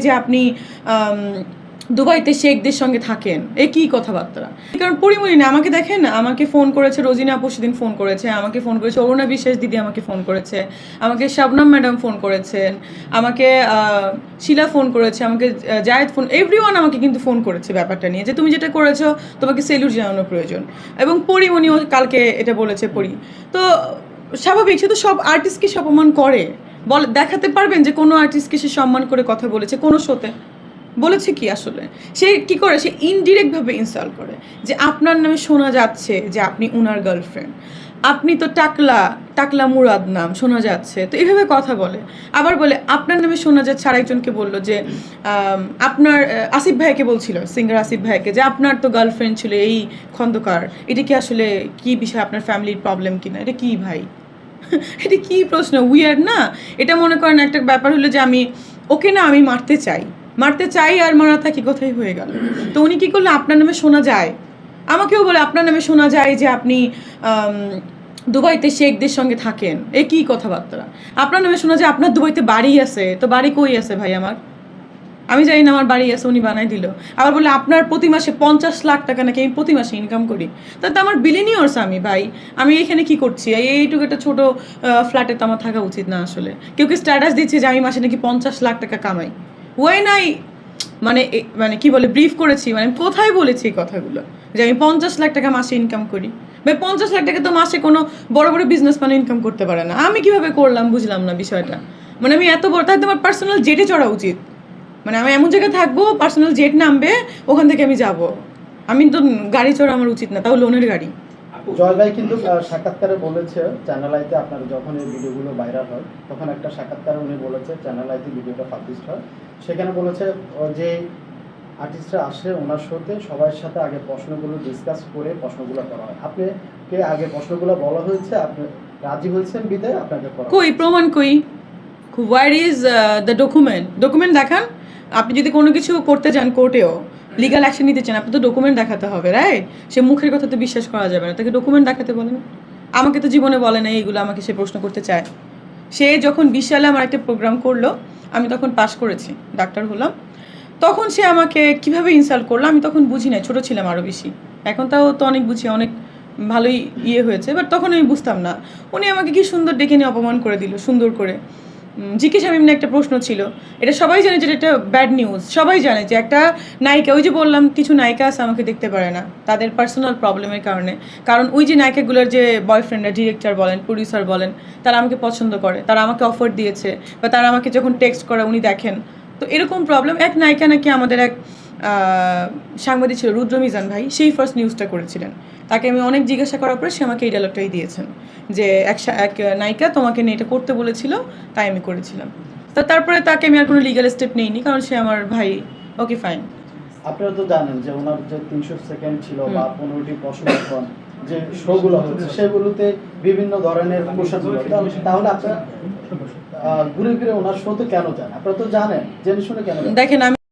যে আপনি দুবাইতে শেখদের সঙ্গে থাকেন, এ কি কথাবার্তা? কারণ পরিমণি না, আমাকে দেখেন, আমাকে ফোন করেছে রোজিনা আপু, সেদিন ফোন করেছে আমাকে, ফোন করেছে অরুণা বিশ্বাস দিদি আমাকে ফোন করেছে, আমাকে শাবনাম ম্যাডাম ফোন করেছেন, আমাকে শিলা ফোন করেছে, আমাকে জায়েদ ফোন, এভরিওয়ান আমাকে কিন্তু ফোন করেছে ব্যাপারটা নিয়ে যে তুমি যেটা করেছো তোমাকে সেলুট জানানো প্রয়োজন। এবং পরিমণিও কালকে এটা বলেছে পরি। তো স্বাভাবিক, সে তো সব আর্টিস্টকে সম্মান করে। দেখাতে পারবেন যে কোনো আর্টিস্টকে সে সম্মান করে কথা বলেছে কোনো শোতে? বলেছে কি আসলে? সে কি করে, সে ইনডিরেক্টভাবে ইনসাল্ট করে যে আপনার নামে শোনা যাচ্ছে যে আপনি উনার গার্লফ্রেন্ড, আপনি তো টাকলা মুরাদ নাম শোনা যাচ্ছে, তো এইভাবে কথা বলে। আবার বলে আপনার নামে শোনা যাচ্ছে, আরেকজনকে বললো যে আপনার আসিফ ভাইকে বলছিল, সিঙ্গার আসিফ ভাইকে, যে আপনার তো গার্লফ্রেন্ড ছিল এই খন্দকার, এটা কি আসলে কি বিষয়, আপনার ফ্যামিলির প্রবলেম কিনা? এটা কি ভাই? এটা কি প্রশ্ন? উইয়ার্ড না? এটা মনে করেন একটা ব্যাপার হলো যে আমি ওকে না, আমি মারতে চাই আর মারা থাকি কোথায় হয়ে গেল। তো উনি কী করলো, আপনার নামে শোনা যায়, আমাকেও বলে আপনার নামে শোনা যায় যে আপনি দুবাইতে শেখদের সঙ্গে থাকেন, এ কি কথাবার্তা? আপনার নামে শোনা যায় আপনার দুবাইতে বাড়ি আছে, তো বাড়ি কই আছে ভাই আমার? আমি জানি না আমার বাড়ি আছে, উনি বানাই দিল। আবার বলে আপনার প্রতি মাসে 50 লাখ টাকা নাকি আমি প্রতি মাসে ইনকাম করি। তাতে আমার বিলিনিয়ার্স আমি ভাই, আমি এখানে কি করছি? এইটুকু একটা ছোটো ফ্ল্যাটে তো আমার থাকা উচিত না আসলে। কেউ কি স্ট্যাটাস দিচ্ছে যে আমি মাসে নাকি 50 লাখ টাকা কামাই? ওয়াই নাই, মানে কি বলে, ব্রিফ করেছি, মানে আমি কোথায় বলেছি এই কথাগুলো যে আমি 50 লাখ টাকা মাসে ইনকাম করি? ভাই 50 লাখ টাকা তো মাসে কোনো বড় বড় বিজনেস মানে ইনকাম করতে পারে না। আমি কিভাবে করলাম বুঝলাম না বিষয়টা। মানে আমি এত বড়, তাই তোমার পার্সোনাল জেটে চড়া উচিত। মানে আমি এমন জায়গায় থাকবো, পার্সোনাল জেট নামবে, ওখান থেকে আমি যাব। আমি তো গাড়ি চড়া আমার উচিত না, তাও লোনের গাড়ি। জয় ভাই কিন্তু সাক্ষাৎকারে বলেছে, চ্যানেল আইতে আপনার যখন এই ভিডিওগুলো ভাইরাল হয় তখন একটা সাক্ষাৎকারে উনি বলেছে, চ্যানেল আইতে ভিডিওটা পাবলিশ হয়, সেখানে বলেছে যে আর্টিস্টরা আসে ওনার শোতে সবার সাথে আগে প্রশ্নগুলো ডিসকাস করে প্রশ্নগুলো করা হয়। আপনি কে আগে প্রশ্নগুলো বলা হয়েছে, আপনি রাজি হয়েছেন বিদায় আপনাকে করা? কই প্রমাণ কই? হোয়ার ইজ দ্য ডকুমেন্ট দেখান। আপনি যদি কোনো কিছু করতে যান কোর্টেও, লিগাল অ্যাকশন নিতে চান, আপনি তো ডকুমেন্ট দেখাতে হবে, রাইট? সে মুখের কথা তো বিশ্বাস করা যাবে না, তাকে ডকুমেন্ট দেখাতে বলেন। আমাকে তো জীবনে বলে না এইগুলো, আমাকে সে প্রশ্ন করতে চায়। সে যখন 20 সালে আমার একটা প্রোগ্রাম করলো, আমি তখন পাস করেছি, ডাক্তার হলাম, তখন সে আমাকে কিভাবে ইনসাল্ট করলো আমি তখন বুঝি নাই, ছোটো ছিলাম আরও বেশি। এখন তাও তো অনেক বুঝি, অনেক ভালোই হয়েছে, বাট তখন আমি বুঝতাম না। উনি আমাকে কি সুন্দর ডেকে নিয়ে অপমান করে দিল, সুন্দর করে। জিকে শামীম নিয়ে একটা প্রশ্ন ছিল, এটা সবাই জানে যে এটা ব্যাড নিউজ, সবাই জানে যে একটা নায়িকা, ওই যে বললাম কিছু নায়িকা আছে আমাকে দেখতে পারে না তাদের পার্সোনাল প্রবলেমের কারণে, কারণ ওই যে নায়িকাগুলোর যে বয়ফ্রেন্ডরা, ডিরেক্টর বলেন, প্রডিউসার বলেন, তারা আমাকে পছন্দ করে, তারা আমাকে অফার দিয়েছে, বা তারা আমাকে যখন টেক্সট করে উনি দেখেন। তো এরকম প্রবলেম, এক নায়িকা নাকি আমাদের এক সাংবাদিক ছিল রুদ্র মিজান ভাই, সেই ফার্স্ট নিউজটা করেছিলেন। তাকে আমি অনেক জিজ্ঞাসা করার পরে সে আমাকে এই ডায়লগটাই দিয়েছেন যে এক নায়িকা তোমাকে নিয়ে এটা করতে বলেছিল, তাই আমি করেছিলাম। তো তারপরে তাকে আমি আর কোনো লিগ্যাল স্টেপ নেইনি, কারণ সে আমার ভাই। Okay fine. আপনারা তো জানেন যে ওনার যে 300 সেকেন্ড ছিল বা 15টি প্রশ্ন যে শোগুলো হচ্ছে সেগুলোতে বিভিন্ন ধরনের কোশ্চেনগুলো, তাহলে আপনারা ঘুরে ফিরে ওনার শোতে কেন যান? আপনারা তো জানেন, জেনে শুনে কেন? দেখেন, আমি